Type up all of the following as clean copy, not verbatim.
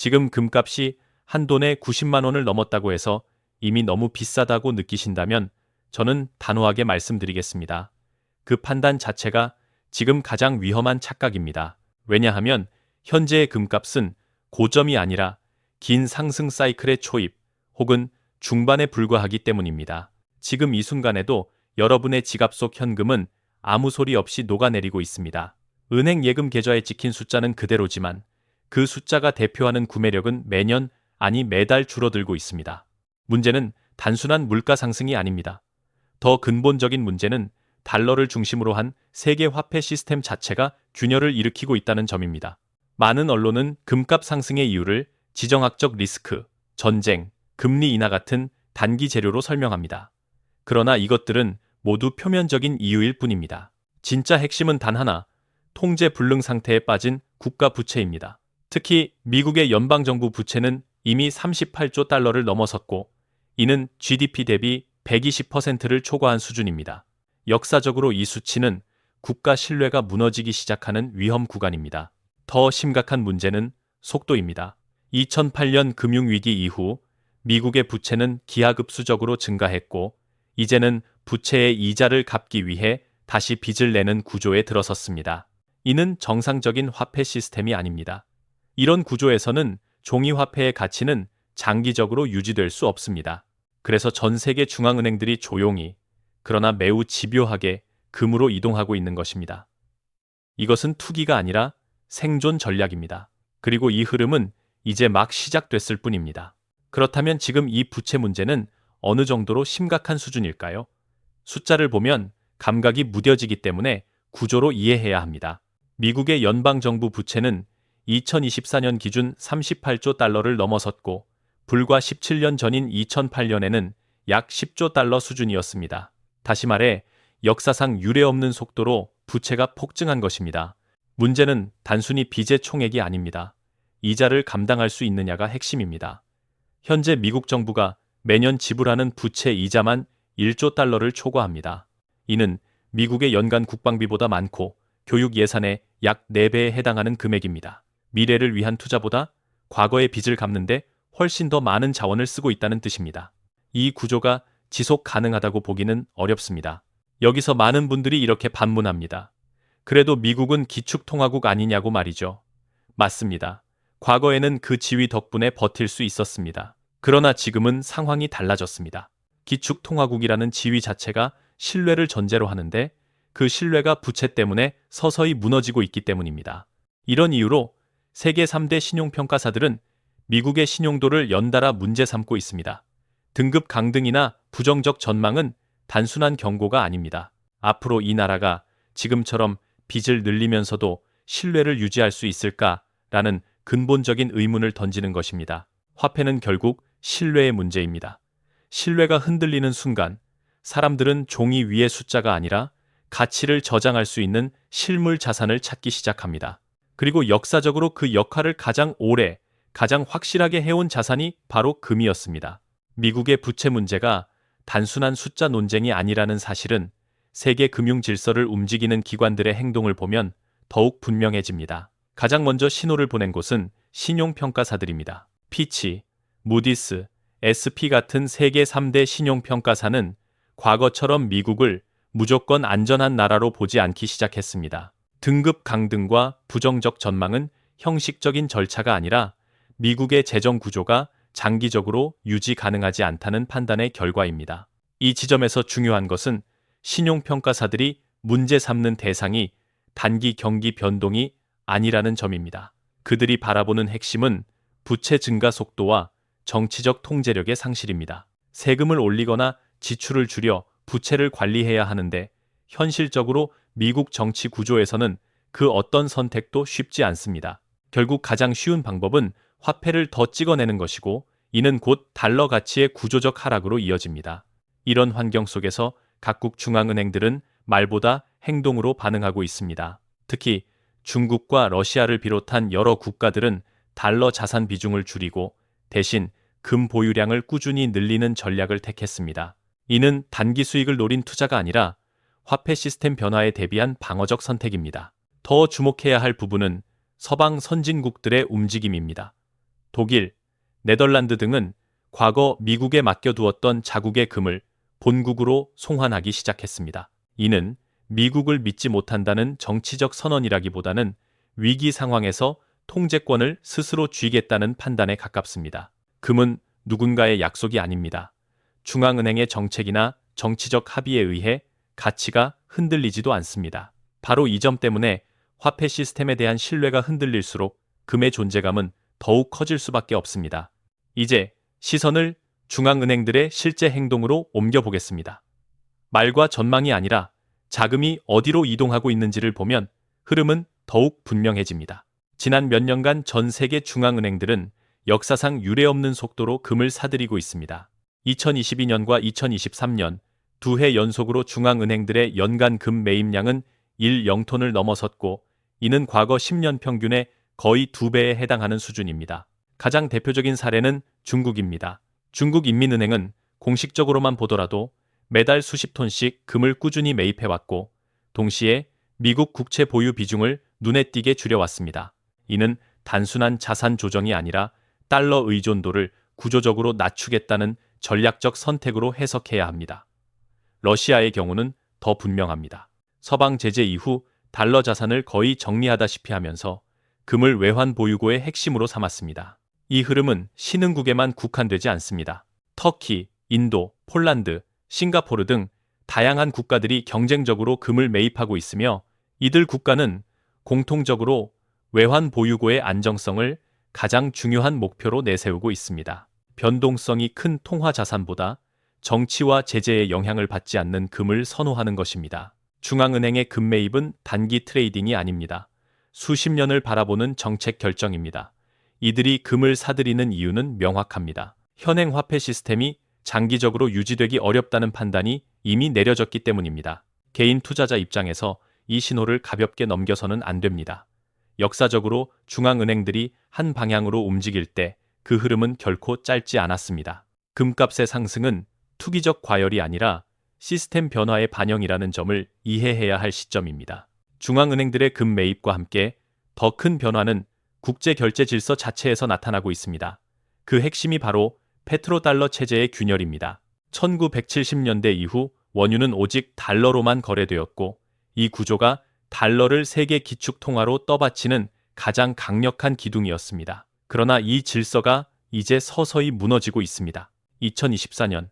지금 금값이 한 돈에 90만 원을 넘었다고 해서 이미 너무 비싸다고 느끼신다면 저는 단호하게 말씀드리겠습니다. 그 판단 자체가 지금 가장 위험한 착각입니다. 왜냐하면 현재의 금값은 고점이 아니라 긴 상승 사이클의 초입 혹은 중반에 불과하기 때문입니다. 지금 이 순간에도 여러분의 지갑 속 현금은 아무 소리 없이 녹아내리고 있습니다. 은행 예금 계좌에 찍힌 숫자는 그대로지만 그 숫자가 대표하는 구매력은 매년 아니 매달 줄어들고 있습니다. 문제는 단순한 물가 상승이 아닙니다. 더 근본적인 문제는 달러를 중심으로 한 세계 화폐 시스템 자체가 균열을 일으키고 있다는 점입니다. 많은 언론은 금값 상승의 이유를 지정학적 리스크, 전쟁, 금리 인하 같은 단기 재료로 설명합니다. 그러나 이것들은 모두 표면적인 이유일 뿐입니다. 진짜 핵심은 단 하나, 통제 불능 상태에 빠진 국가 부채입니다. 특히 미국의 연방정부 부채는 이미 38조 달러를 넘어섰고 이는 GDP 대비 120%를 초과한 수준입니다. 역사적으로 이 수치는 국가 신뢰가 무너지기 시작하는 위험 구간입니다. 더 심각한 문제는 속도입니다. 2008년 금융위기 이후 미국의 부채는 기하급수적으로 증가했고 이제는 부채의 이자를 갚기 위해 다시 빚을 내는 구조에 들어섰습니다. 이는 정상적인 화폐 시스템이 아닙니다. 이런 구조에서는 종이 화폐의 가치는 장기적으로 유지될 수 없습니다. 그래서 전 세계 중앙은행들이 조용히 그러나 매우 집요하게 금으로 이동하고 있는 것입니다. 이것은 투기가 아니라 생존 전략입니다. 그리고 이 흐름은 이제 막 시작됐을 뿐입니다. 그렇다면 지금 이 부채 문제는 어느 정도로 심각한 수준일까요? 숫자를 보면 감각이 무뎌지기 때문에 구조로 이해해야 합니다. 미국의 연방정부 부채는 2024년 기준 38조 달러를 넘어섰고 불과 17년 전인 2008년에는 약 10조 달러 수준이었습니다. 다시 말해 역사상 유례없는 속도로 부채가 폭증한 것입니다. 문제는 단순히 빚의 총액이 아닙니다. 이자를 감당할 수 있느냐가 핵심입니다. 현재 미국 정부가 매년 지불하는 부채 이자만 1조 달러를 초과합니다. 이는 미국의 연간 국방비보다 많고 교육 예산의 약 4배에 해당하는 금액입니다. 미래를 위한 투자보다 과거의 빚을 갚는데 훨씬 더 많은 자원을 쓰고 있다는 뜻입니다. 이 구조가 지속 가능하다고 보기는 어렵습니다. 여기서 많은 분들이 이렇게 반문합니다. 그래도 미국은 기축통화국 아니냐고 말이죠. 맞습니다. 과거에는 그 지위 덕분에 버틸 수 있었습니다. 그러나 지금은 상황이 달라졌습니다. 기축통화국이라는 지위 자체가 신뢰를 전제로 하는데 그 신뢰가 부채 때문에 서서히 무너지고 있기 때문입니다. 이런 이유로 세계 3대 신용평가사들은 미국의 신용도를 연달아 문제 삼고 있습니다. 등급 강등이나 부정적 전망은 단순한 경고가 아닙니다. 앞으로 이 나라가 지금처럼 빚을 늘리면서도 신뢰를 유지할 수 있을까라는 근본적인 의문을 던지는 것입니다. 화폐는 결국 신뢰의 문제입니다. 신뢰가 흔들리는 순간 사람들은 종이 위의 숫자가 아니라 가치를 저장할 수 있는 실물 자산을 찾기 시작합니다. 그리고 역사적으로 그 역할을 가장 오래, 가장 확실하게 해온 자산이 바로 금이었습니다. 미국의 부채 문제가 단순한 숫자 논쟁이 아니라는 사실은 세계 금융 질서를 움직이는 기관들의 행동을 보면 더욱 분명해집니다. 가장 먼저 신호를 보낸 곳은 신용평가사들입니다. 피치, 무디스, SP 같은 세계 3대 신용평가사는 과거처럼 미국을 무조건 안전한 나라로 보지 않기 시작했습니다. 등급 강등과 부정적 전망은 형식적인 절차가 아니라 미국의 재정 구조가 장기적으로 유지 가능하지 않다는 판단의 결과입니다. 이 지점에서 중요한 것은 신용평가사들이 문제 삼는 대상이 단기 경기 변동이 아니라는 점입니다. 그들이 바라보는 핵심은 부채 증가 속도와 정치적 통제력의 상실입니다. 세금을 올리거나 지출을 줄여 부채를 관리해야 하는데 현실적으로 미국 정치 구조에서는 그 어떤 선택도 쉽지 않습니다. 결국 가장 쉬운 방법은 화폐를 더 찍어내는 것이고 이는 곧 달러 가치의 구조적 하락으로 이어집니다. 이런 환경 속에서 각국 중앙은행들은 말보다 행동으로 반응하고 있습니다. 특히 중국과 러시아를 비롯한 여러 국가들은 달러 자산 비중을 줄이고 대신 금 보유량을 꾸준히 늘리는 전략을 택했습니다. 이는 단기 수익을 노린 투자가 아니라 화폐 시스템 변화에 대비한 방어적 선택입니다. 더 주목해야 할 부분은 서방 선진국들의 움직임입니다. 독일, 네덜란드 등은 과거 미국에 맡겨두었던 자국의 금을 본국으로 송환하기 시작했습니다. 이는 미국을 믿지 못한다는 정치적 선언이라기보다는 위기 상황에서 통제권을 스스로 쥐겠다는 판단에 가깝습니다. 금은 누군가의 약속이 아닙니다. 중앙은행의 정책이나 정치적 합의에 의해 가치가 흔들리지도 않습니다. 바로 이 점 때문에 화폐 시스템에 대한 신뢰가 흔들릴수록 금의 존재감은 더욱 커질 수밖에 없습니다. 이제 시선을 중앙은행들의 실제 행동으로 옮겨보겠습니다. 말과 전망이 아니라 자금이 어디로 이동하고 있는지를 보면 흐름은 더욱 분명해집니다. 지난 몇 년간 전 세계 중앙은행들은 역사상 유례없는 속도로 금을 사들이고 있습니다. 2022년과 2023년 두 해 연속으로 중앙은행들의 연간 금 매입량은 1.0톤을 넘어섰고 이는 과거 10년 평균의 거의 2배에 해당하는 수준입니다. 가장 대표적인 사례는 중국입니다. 중국인민은행은 공식적으로만 보더라도 매달 수십 톤씩 금을 꾸준히 매입해왔고 동시에 미국 국채 보유 비중을 눈에 띄게 줄여왔습니다. 이는 단순한 자산 조정이 아니라 달러 의존도를 구조적으로 낮추겠다는 전략적 선택으로 해석해야 합니다. 러시아의 경우는 더 분명합니다. 서방 제재 이후 달러 자산을 거의 정리하다시피 하면서 금을 외환 보유고의 핵심으로 삼았습니다. 이 흐름은 신흥국에만 국한되지 않습니다. 터키, 인도, 폴란드, 싱가포르 등 다양한 국가들이 경쟁적으로 금을 매입하고 있으며 이들 국가는 공통적으로 외환 보유고의 안정성을 가장 중요한 목표로 내세우고 있습니다. 변동성이 큰 통화 자산보다 정치와 제재의 영향을 받지 않는 금을 선호하는 것입니다. 중앙은행의 금 매입은 단기 트레이딩이 아닙니다. 수십 년을 바라보는 정책 결정입니다. 이들이 금을 사들이는 이유는 명확합니다. 현행 화폐 시스템이 장기적으로 유지되기 어렵다는 판단이 이미 내려졌기 때문입니다. 개인 투자자 입장에서 이 신호를 가볍게 넘겨서는 안 됩니다. 역사적으로 중앙은행들이 한 방향으로 움직일 때 그 흐름은 결코 짧지 않았습니다. 금값의 상승은 투기적 과열이 아니라 시스템 변화의 반영이라는 점을 이해해야 할 시점입니다. 중앙은행들의 금 매입과 함께 더 큰 변화는 국제 결제 질서 자체에서 나타나고 있습니다. 그 핵심이 바로 페트로달러 체제의 균열입니다. 1970년대 이후 원유는 오직 달러로만 거래되었고 이 구조가 달러를 세계 기축 통화로 떠받치는 가장 강력한 기둥이었습니다. 그러나 이 질서가 이제 서서히 무너지고 있습니다. 2024년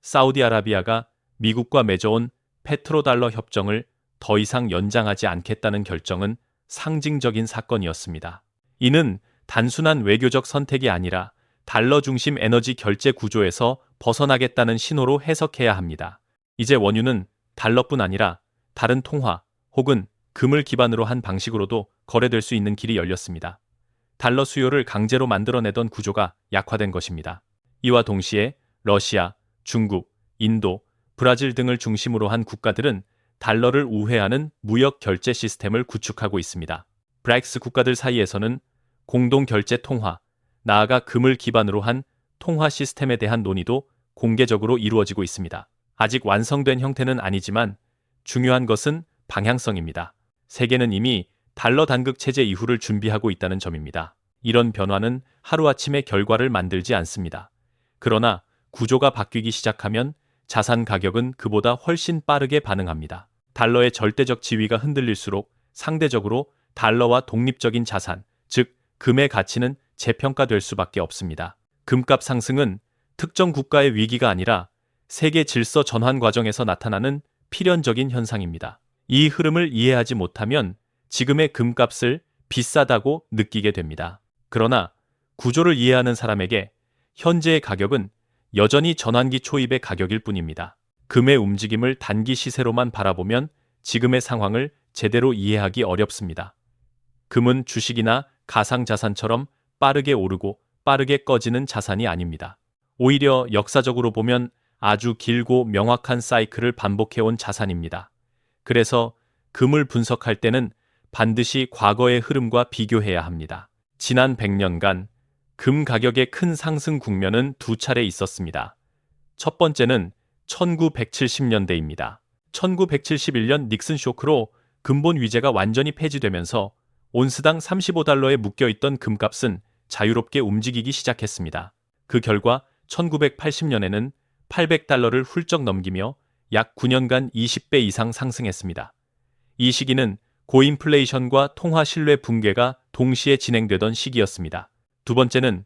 사우디아라비아가 미국과 맺어온 페트로달러 협정을 더 이상 연장하지 않겠다는 결정은 상징적인 사건이었습니다. 이는 단순한 외교적 선택이 아니라 달러 중심 에너지 결제 구조에서 벗어나겠다는 신호로 해석해야 합니다. 이제 원유는 달러뿐 아니라 다른 통화 혹은 금을 기반으로 한 방식으로도 거래될 수 있는 길이 열렸습니다. 달러 수요를 강제로 만들어내던 구조가 약화된 것입니다. 이와 동시에 러시아, 중국, 인도, 브라질 등을 중심으로 한 국가들은 달러를 우회하는 무역 결제 시스템을 구축하고 있습니다. 브릭스 국가들 사이에서는 공동 결제 통화, 나아가 금을 기반으로 한 통화 시스템에 대한 논의도 공개적으로 이루어지고 있습니다. 아직 완성된 형태는 아니지만 중요한 것은 방향성입니다. 세계는 이미 달러 단극 체제 이후를 준비하고 있다는 점입니다. 이런 변화는 하루아침에 결과를 만들지 않습니다. 그러나 구조가 바뀌기 시작하면 자산 가격은 그보다 훨씬 빠르게 반응합니다. 달러의 절대적 지위가 흔들릴수록 상대적으로 달러와 독립적인 자산, 즉 금의 가치는 재평가될 수밖에 없습니다. 금값 상승은 특정 국가의 위기가 아니라 세계 질서 전환 과정에서 나타나는 필연적인 현상입니다. 이 흐름을 이해하지 못하면 지금의 금값을 비싸다고 느끼게 됩니다. 그러나 구조를 이해하는 사람에게 현재의 가격은 여전히 전환기 초입의 가격일 뿐입니다. 금의 움직임을 단기 시세로만 바라보면 지금의 상황을 제대로 이해하기 어렵습니다. 금은 주식이나 가상자산처럼 빠르게 오르고 빠르게 꺼지는 자산이 아닙니다. 오히려 역사적으로 보면 아주 길고 명확한 사이클을 반복해온 자산입니다. 그래서 금을 분석할 때는 반드시 과거의 흐름과 비교해야 합니다. 지난 100년간 금 가격의 큰 상승 국면은 두 차례 있었습니다. 첫 번째는 1970년대입니다. 1971년 닉슨 쇼크로 근본 위제가 완전히 폐지되면서 온스당 $35에 묶여있던 금값은 자유롭게 움직이기 시작했습니다. 그 결과 1980년에는 800달러를 훌쩍 넘기며 약 9년간 20배 이상 상승했습니다. 이 시기는 고인플레이션과 통화 신뢰 붕괴가 동시에 진행되던 시기였습니다. 두 번째는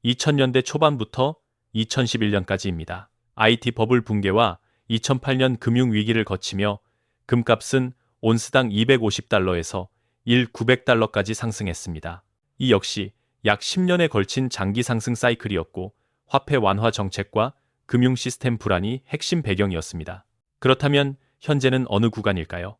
2000년대 초반부터 2011년까지입니다. IT 버블 붕괴와 2008년 금융위기를 거치며 금값은 온스당 250달러에서 900달러까지 상승했습니다. 이 역시 약 10년에 걸친 장기 상승 사이클이었고 화폐 완화 정책과 금융 시스템 불안이 핵심 배경이었습니다. 그렇다면 현재는 어느 구간일까요?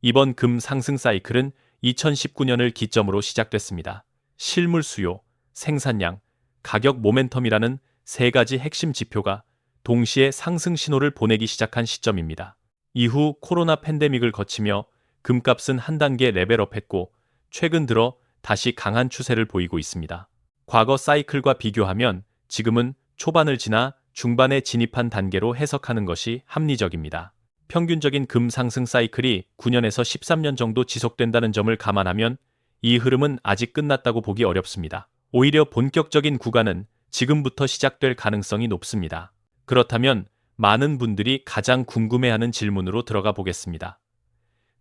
이번 금 상승 사이클은 2019년을 기점으로 시작됐습니다. 실물 수요, 생산량, 가격 모멘텀이라는 세 가지 핵심 지표가 동시에 상승 신호를 보내기 시작한 시점입니다. 이후 코로나 팬데믹을 거치며 금값은 한 단계 레벨업했고 최근 들어 다시 강한 추세를 보이고 있습니다. 과거 사이클과 비교하면 지금은 초반을 지나 중반에 진입한 단계로 해석하는 것이 합리적입니다. 평균적인 금 상승 사이클이 9년에서 13년 정도 지속된다는 점을 감안하면 이 흐름은 아직 끝났다고 보기 어렵습니다. 오히려 본격적인 구간은 지금부터 시작될 가능성이 높습니다. 그렇다면 많은 분들이 가장 궁금해하는 질문으로 들어가 보겠습니다.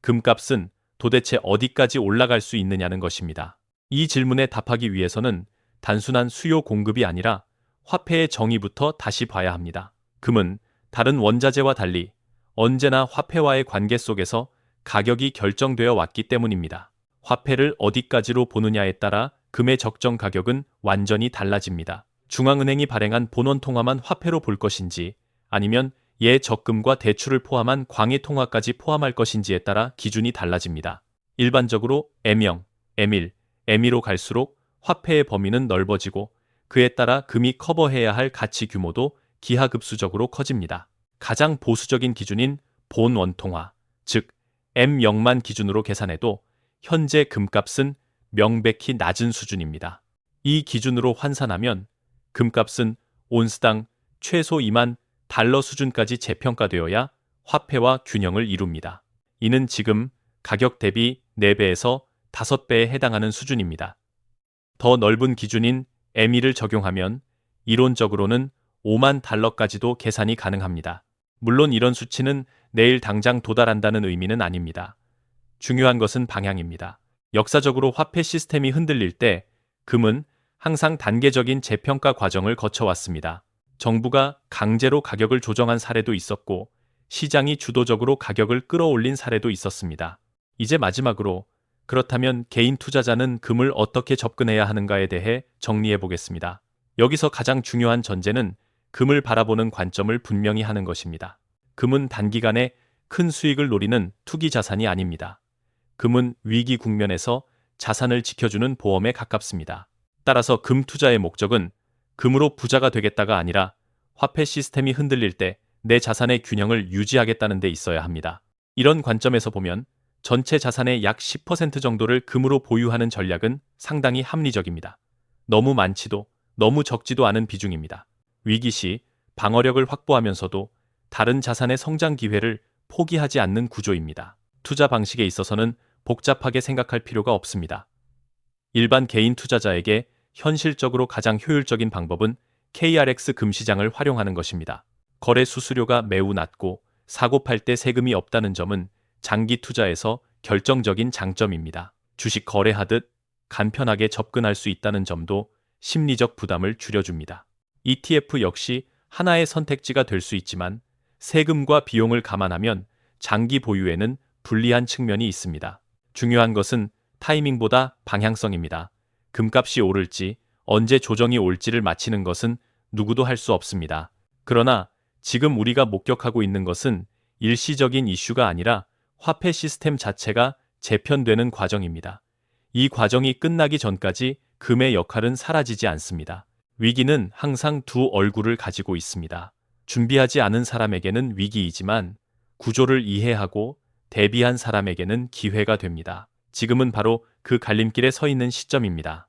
금값은 도대체 어디까지 올라갈 수 있느냐는 것입니다. 이 질문에 답하기 위해서는 단순한 수요 공급이 아니라 화폐의 정의부터 다시 봐야 합니다. 금은 다른 원자재와 달리 언제나 화폐와의 관계 속에서 가격이 결정되어 왔기 때문입니다. 화폐를 어디까지로 보느냐에 따라 금의 적정 가격은 완전히 달라집니다. 중앙은행이 발행한 본원 통화만 화폐로 볼 것인지 아니면 예적금과 대출을 포함한 광의 통화까지 포함할 것인지에 따라 기준이 달라집니다. 일반적으로 M형, M1, M2로 갈수록 화폐의 범위는 넓어지고 그에 따라 금이 커버해야 할 가치 규모도 기하급수적으로 커집니다. 가장 보수적인 기준인 본 원통화, 즉 M0만 기준으로 계산해도 현재 금값은 명백히 낮은 수준입니다. 이 기준으로 환산하면 금값은 온스당 최소 2만 달러 수준까지 재평가되어야 화폐와 균형을 이룹니다. 이는 지금 가격 대비 4배에서 5배에 해당하는 수준입니다. 더 넓은 기준인 M2를 적용하면 이론적으로는 5만 달러까지도 계산이 가능합니다. 물론 이런 수치는 내일 당장 도달한다는 의미는 아닙니다. 중요한 것은 방향입니다. 역사적으로 화폐 시스템이 흔들릴 때 금은 항상 단계적인 재평가 과정을 거쳐왔습니다. 정부가 강제로 가격을 조정한 사례도 있었고 시장이 주도적으로 가격을 끌어올린 사례도 있었습니다. 이제 마지막으로 그렇다면 개인 투자자는 금을 어떻게 접근해야 하는가에 대해 정리해 보겠습니다. 여기서 가장 중요한 전제는 금을 바라보는 관점을 분명히 하는 것입니다. 금은 단기간에 큰 수익을 노리는 투기 자산이 아닙니다. 금은 위기 국면에서 자산을 지켜주는 보험에 가깝습니다. 따라서 금 투자의 목적은 금으로 부자가 되겠다가 아니라 화폐 시스템이 흔들릴 때 내 자산의 균형을 유지하겠다는 데 있어야 합니다. 이런 관점에서 보면 전체 자산의 약 10% 정도를 금으로 보유하는 전략은 상당히 합리적입니다. 너무 많지도 너무 적지도 않은 비중입니다. 위기 시 방어력을 확보하면서도 다른 자산의 성장 기회를 포기하지 않는 구조입니다. 투자 방식에 있어서는 복잡하게 생각할 필요가 없습니다. 일반 개인 투자자에게 현실적으로 가장 효율적인 방법은 KRX 금시장을 활용하는 것입니다. 거래 수수료가 매우 낮고 사고 팔 때 세금이 없다는 점은 장기 투자에서 결정적인 장점입니다. 주식 거래하듯 간편하게 접근할 수 있다는 점도 심리적 부담을 줄여줍니다. ETF 역시 하나의 선택지가 될 수 있지만 세금과 비용을 감안하면 장기 보유에는 불리한 측면이 있습니다. 중요한 것은 타이밍보다 방향성입니다. 금값이 오를지 언제 조정이 올지를 맞히는 것은 누구도 할 수 없습니다. 그러나 지금 우리가 목격하고 있는 것은 일시적인 이슈가 아니라 화폐 시스템 자체가 재편되는 과정입니다. 이 과정이 끝나기 전까지 금의 역할은 사라지지 않습니다. 위기는 항상 두 얼굴을 가지고 있습니다. 준비하지 않은 사람에게는 위기이지만 구조를 이해하고 대비한 사람에게는 기회가 됩니다. 지금은 바로 그 갈림길에 서 있는 시점입니다.